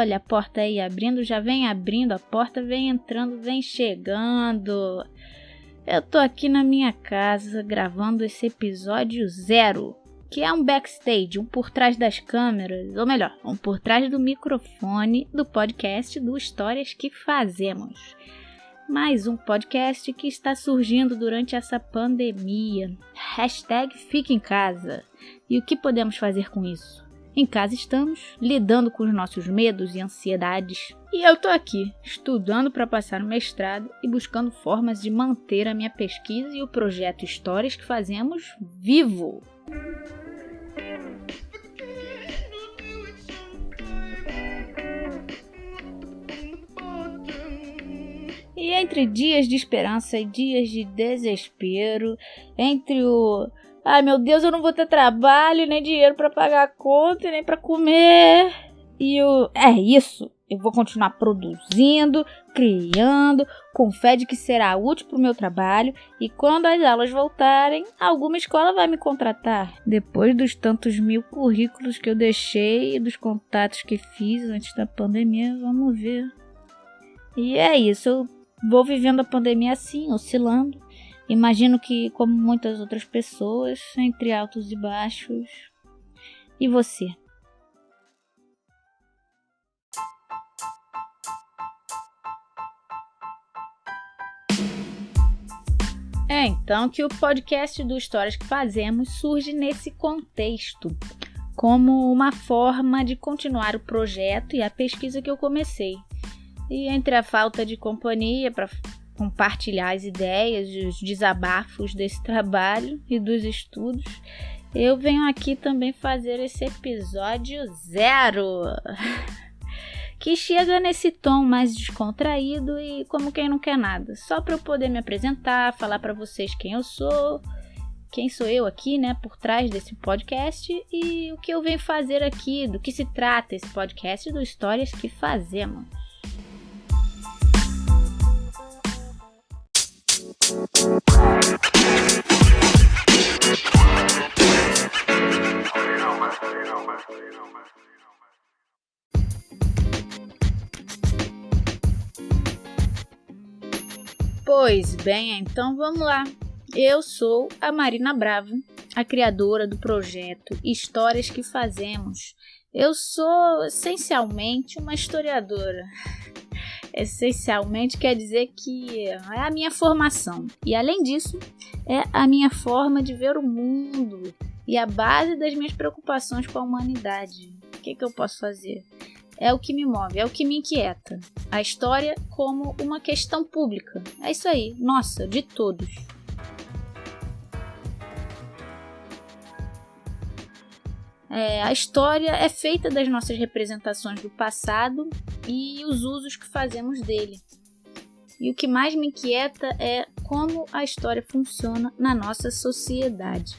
Olha, a porta aí abrindo, já vem abrindo, a porta vem entrando, vem chegando. Eu tô aqui na minha casa gravando esse episódio 0, que é um backstage, um por trás das câmeras, ou melhor, um por trás do microfone do podcast do Histórias que Fazemos. Mais um podcast que está surgindo durante essa pandemia. #Fica em casa. E o que podemos fazer com isso? Em casa estamos, lidando com os nossos medos e ansiedades. E eu tô aqui, estudando para passar no mestrado e buscando formas de manter a minha pesquisa e o projeto Histórias que Fazemos vivo. E entre dias de esperança e dias de desespero, entre o ai meu Deus, eu não vou ter trabalho, nem dinheiro para pagar a conta, nem para comer, e o é isso, eu vou continuar produzindo, criando, com fé de que será útil para o meu trabalho, e quando as aulas voltarem, alguma escola vai me contratar. Depois dos tantos mil currículos que eu deixei e dos contatos que fiz antes da pandemia, vamos ver. E é isso, eu vou vivendo a pandemia assim, oscilando. Imagino que, como muitas outras pessoas, entre altos e baixos. E você? É então que o podcast do Histórias que Fazemos surge nesse contexto, como uma forma de continuar o projeto e a pesquisa que eu comecei. E entre a falta de companhia para compartilhar as ideias e os desabafos desse trabalho e dos estudos, eu venho aqui também fazer esse episódio 0, que chega nesse tom mais descontraído e como quem não quer nada, só para eu poder me apresentar, falar para vocês quem sou eu aqui, né, por trás desse podcast e o que eu venho fazer aqui, do que se trata esse podcast do Histórias que Fazemos. Pois bem, então vamos lá. Eu sou a Marina Bravo, a criadora do projeto Histórias que Fazemos. Eu sou essencialmente uma historiadora. Essencialmente quer dizer que é a minha formação. E além disso, é a minha forma de ver o mundo e a base das minhas preocupações com a humanidade. O que eu posso fazer? É o que me move, é o que me inquieta. A história como uma questão pública. É isso aí, nossa, de todos. A história é feita das nossas representações do passado e os usos que fazemos dele. E o que mais me inquieta é como a história funciona na nossa sociedade.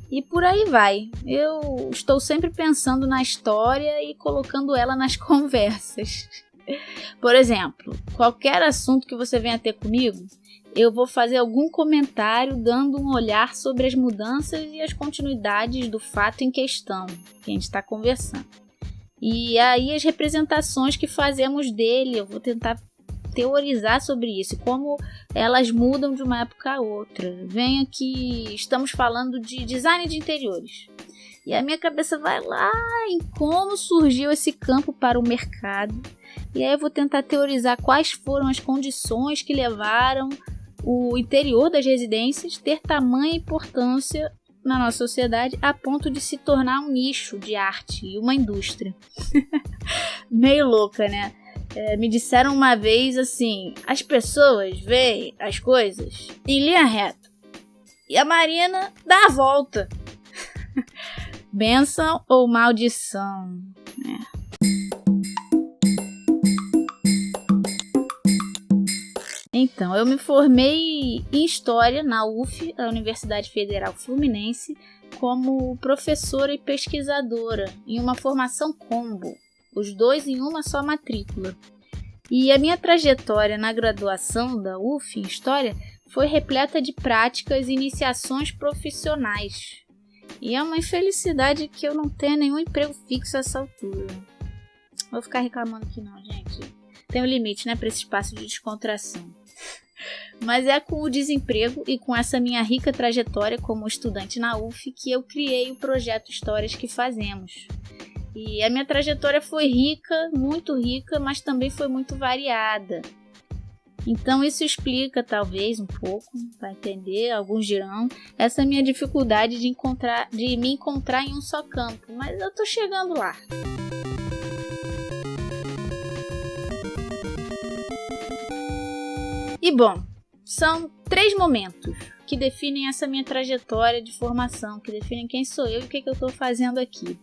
E por aí vai. Eu estou sempre pensando na história e colocando ela nas conversas. Por exemplo, qualquer assunto que você venha ter comigo, eu vou fazer algum comentário dando um olhar sobre as mudanças e as continuidades do fato em questão que a gente está conversando. E aí as representações que fazemos dele, eu vou tentar teorizar sobre isso, como elas mudam de uma época a outra. Venha que estamos falando de design de interiores. E a minha cabeça vai lá em como surgiu esse campo para o mercado. E aí eu vou tentar teorizar quais foram as condições que levaram o interior das residências ter tamanha importância na nossa sociedade a ponto de se tornar um nicho de arte e uma indústria. Meio louca, né? Me disseram uma vez assim, as pessoas veem as coisas em linha reta e a Marina dá a volta. Bênção ou maldição, né? Então, eu me formei em História na UF, a Universidade Federal Fluminense, como professora e pesquisadora, em uma formação combo, os dois em uma só matrícula. E a minha trajetória na graduação da UF em História foi repleta de práticas e iniciações profissionais. E é uma infelicidade que eu não tenha nenhum emprego fixo a essa altura. Vou ficar reclamando aqui não, gente. Tem um limite, né, para esse espaço de descontração. Mas é com o desemprego e com essa minha rica trajetória como estudante na UF que eu criei o projeto Histórias que Fazemos. E a minha trajetória foi rica, muito rica, mas também foi muito variada. Então isso explica talvez um pouco, para entender, alguns dirão, essa minha dificuldade de me encontrar em um só campo, mas eu tô chegando lá. E bom, são 3 momentos que definem essa minha trajetória de formação, que definem quem sou eu e o que eu estou fazendo aqui.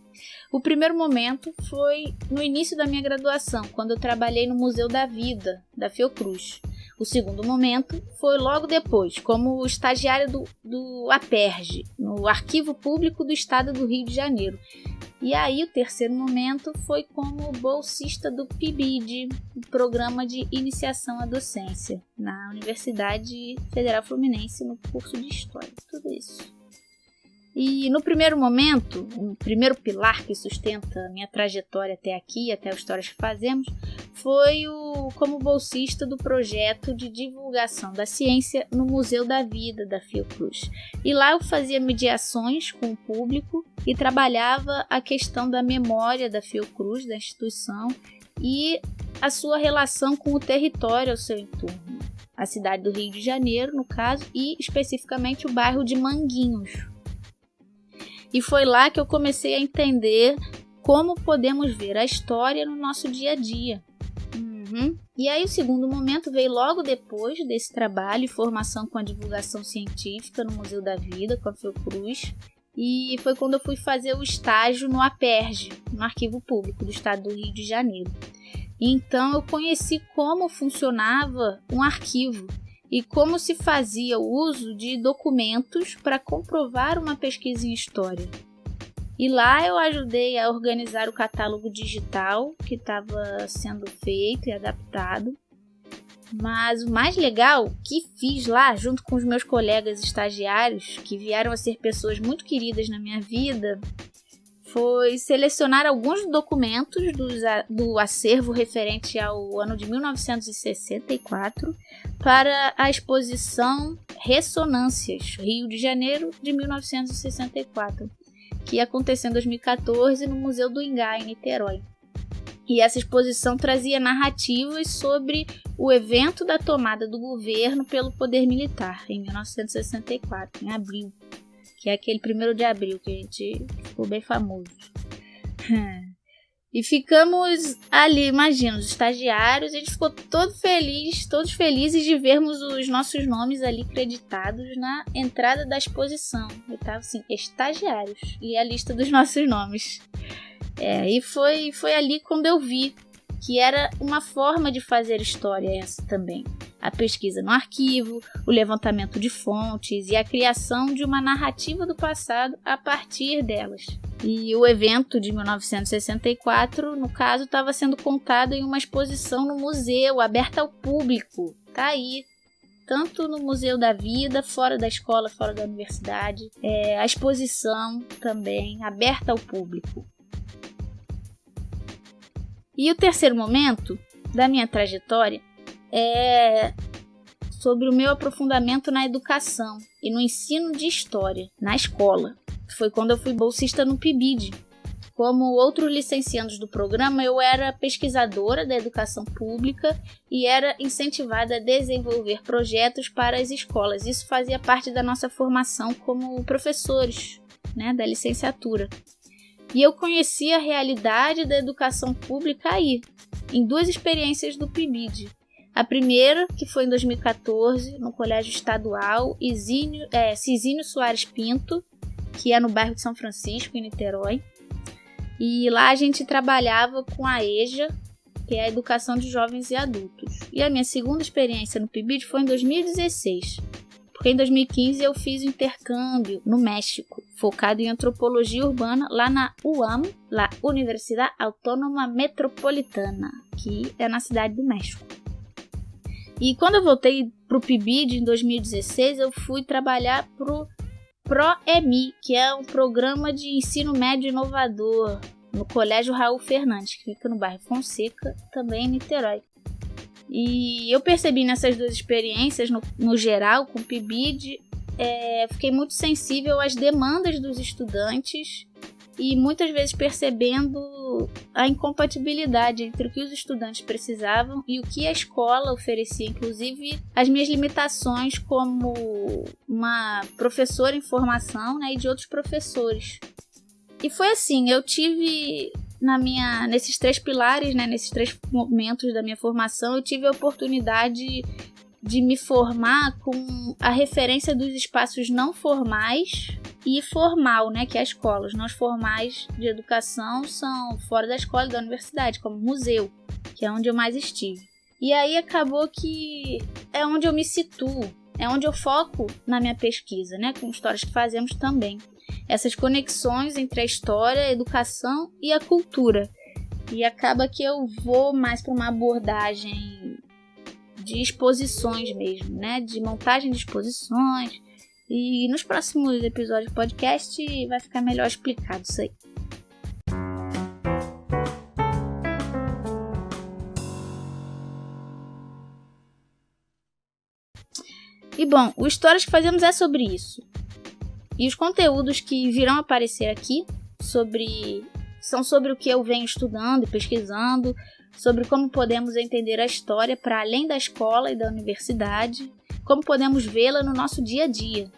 O primeiro momento foi no início da minha graduação, quando eu trabalhei no Museu da Vida, da Fiocruz. O segundo momento foi logo depois, como estagiária do APERJ, no Arquivo Público do Estado do Rio de Janeiro. E aí o terceiro momento foi como bolsista do PIBID, o Programa de Iniciação à Docência, na Universidade Federal Fluminense, no curso de História, tudo isso. E no primeiro momento, o primeiro pilar que sustenta a minha trajetória até aqui, até as Histórias que Fazemos, foi como bolsista do projeto de divulgação da ciência no Museu da Vida da Fiocruz. E lá eu fazia mediações com o público e trabalhava a questão da memória da Fiocruz, da instituição, e a sua relação com o território ao seu entorno. A cidade do Rio de Janeiro, no caso, e especificamente o bairro de Manguinhos. E foi lá que eu comecei a entender como podemos ver a história no nosso dia a dia. E aí o segundo momento veio logo depois desse trabalho e formação com a divulgação científica no Museu da Vida, com a Fiocruz. E foi quando eu fui fazer o estágio no APERJ, no Arquivo Público do Estado do Rio de Janeiro. E então eu conheci como funcionava um arquivo e como se fazia o uso de documentos para comprovar uma pesquisa em história. E lá eu ajudei a organizar o catálogo digital que estava sendo feito e adaptado. Mas o mais legal que fiz lá, junto com os meus colegas estagiários, que vieram a ser pessoas muito queridas na minha vida, foi selecionar alguns documentos do acervo referente ao ano de 1964 para a exposição Ressonâncias, Rio de Janeiro de 1964, que aconteceu em 2014 no Museu do Ingá, em Niterói. E essa exposição trazia narrativas sobre o evento da tomada do governo pelo poder militar, em 1964, em abril. Que é aquele 1º de abril, que a gente ficou bem famoso. E ficamos ali, imagina, os estagiários, a gente ficou todos felizes de vermos os nossos nomes ali creditados na entrada da exposição. E tava assim, estagiários, e a lista dos nossos nomes. E foi ali quando eu vi que era uma forma de fazer história essa também. A pesquisa no arquivo, o levantamento de fontes e a criação de uma narrativa do passado a partir delas. E o evento de 1964, no caso, estava sendo contado em uma exposição no museu, aberta ao público. Tá aí. Tanto no Museu da Vida, fora da escola, fora da universidade. A exposição também, aberta ao público. E o terceiro momento da minha trajetória é sobre o meu aprofundamento na educação e no ensino de história na escola. Foi quando eu fui bolsista no PIBID. Como outros licenciandos do programa, eu era pesquisadora da educação pública e era incentivada a desenvolver projetos para as escolas. Isso fazia parte da nossa formação como professores, né, da licenciatura. E eu conheci a realidade da educação pública aí, em 2 experiências do PIBID. A primeira, que foi em 2014, no Colégio Estadual Cisínio Soares Pinto, que é no bairro de São Francisco, em Niterói. E lá a gente trabalhava com a EJA, que é a Educação de Jovens e Adultos. E a minha segunda experiência no PIBID foi em 2016. Porque em 2015 eu fiz um intercâmbio no México, focado em antropologia urbana, lá na UAM, la Universidad Autónoma Metropolitana, que é na cidade do México. E quando eu voltei para o PIBID em 2016, eu fui trabalhar para o ProEMI, que é um programa de ensino médio inovador, no Colégio Raul Fernandes, que fica no bairro Fonseca, também em Niterói. E eu percebi nessas duas experiências, no geral, com o PIBID, fiquei muito sensível às demandas dos estudantes e muitas vezes percebendo a incompatibilidade entre o que os estudantes precisavam e o que a escola oferecia, inclusive as minhas limitações como uma professora em formação, né, e de outros professores. E foi assim, eu tive nesses 3 pilares, né, nesses 3 momentos da minha formação, eu tive a oportunidade de me formar com a referência dos espaços não formais e formal, né, que é a escola. Os não formais de educação são fora da escola e da universidade, como museu, que é onde eu mais estive. E aí acabou que é onde eu me situo, é onde eu foco na minha pesquisa, né, com histórias que fazemos também. Essas conexões entre a história, a educação e a cultura. E acaba que eu vou mais para uma abordagem de exposições mesmo, né? De montagem de exposições. E nos próximos episódios do podcast vai ficar melhor explicado isso aí. E bom, o Histórias que Fazemos é sobre isso. E os conteúdos que virão aparecer aqui são sobre o que eu venho estudando e pesquisando, sobre como podemos entender a história para além da escola e da universidade, como podemos vê-la no nosso dia a dia,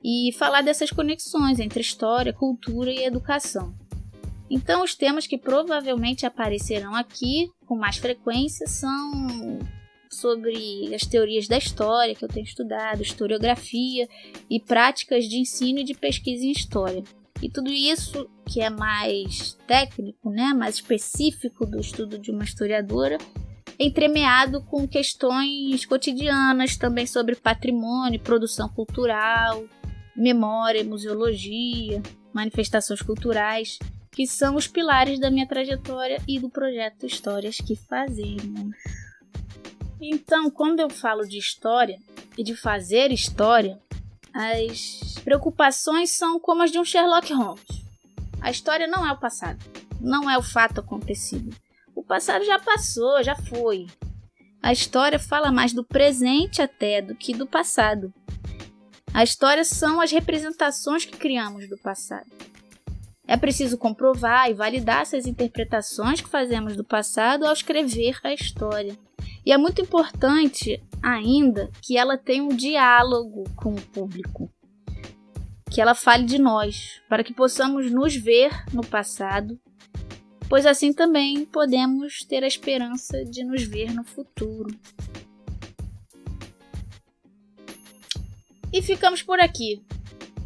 e falar dessas conexões entre história, cultura e educação. Então, os temas que provavelmente aparecerão aqui com mais frequência são sobre as teorias da história que eu tenho estudado, historiografia e práticas de ensino e de pesquisa em história. E tudo isso que é mais técnico, né, mais específico do estudo de uma historiadora, entremeado com questões cotidianas também sobre patrimônio, produção cultural, memória, museologia, manifestações culturais, que são os pilares da minha trajetória e do projeto Histórias que Fazemos. Então, quando eu falo de história e de fazer história, as preocupações são como as de um Sherlock Holmes. A história não é o passado, não é o fato acontecido. O passado já passou, já foi. A história fala mais do presente até do que do passado. A história são as representações que criamos do passado. É preciso comprovar e validar essas interpretações que fazemos do passado ao escrever a história. E é muito importante ainda que ela tenha um diálogo com o público, que ela fale de nós, para que possamos nos ver no passado, pois assim também podemos ter a esperança de nos ver no futuro. E ficamos por aqui.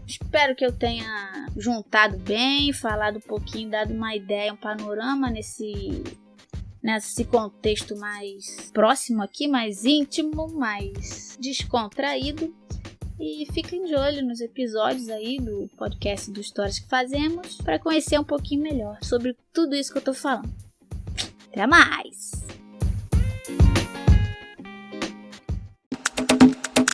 Espero que eu tenha juntado bem, falado um pouquinho, dado uma ideia, um panorama nesse contexto mais próximo aqui, mais íntimo, mais descontraído. E fiquem de olho nos episódios aí do podcast do Histórias que Fazemos para conhecer um pouquinho melhor sobre tudo isso que eu tô falando. Até mais!